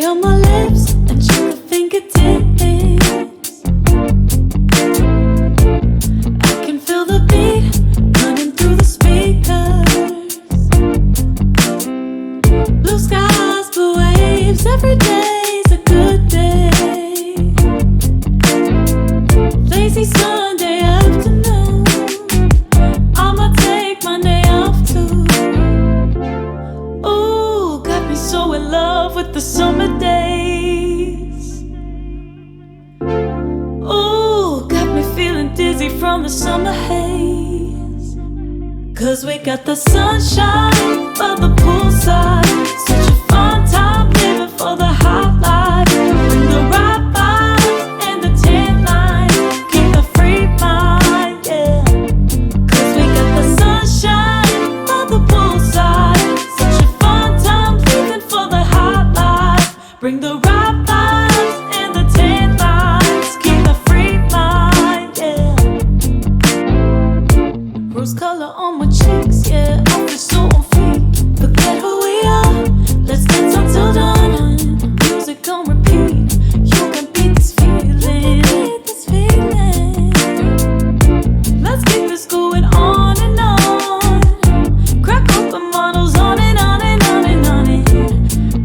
Candy on my lips and chocolate fingertips. I can feel the beat running through the speakers. Blue skies, blue waves, every day's a good day. Lazy Sunday afternoon, I'ma take Monday off too. Ooh, got me so in love with the summer days. Ooh, got me feeling dizzy from the summer haze. 'Cause we got the sunshine by the poolside. Such a fun time living for the hot life. Bring the right vibes and the tan lines. Keep the free mind, yeah. 'Cause we got the sunshine by the poolside. Such a fun time living for the hot life. Bring the right vibes and the tan lines. Keep the free mind, yeah. Rose color on my cheeks, yeah. I feel so on fleek. Forget who we are, let's dance until dawn. Music on repeat, you can beat this feeling. Let's keep this going on and on. Crack open models on and on and on and on it.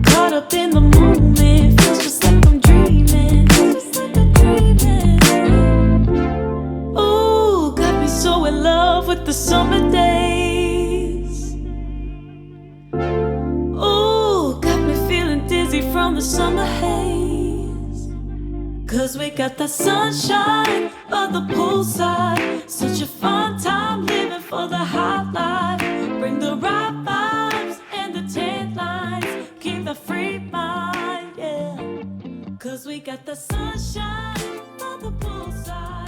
Caught up in the moment, feels just like I'm dreaming. Ooh, got me so in love with the summer days. Ooh, got me feeling dizzy from the summer haze. 'Cause we got the sunshine by the poolside. Such a fun time living for the hot life. Bring the right vibes and the tan lines. Keep the free mind, yeah. 'Cause we got the sunshine by the poolside.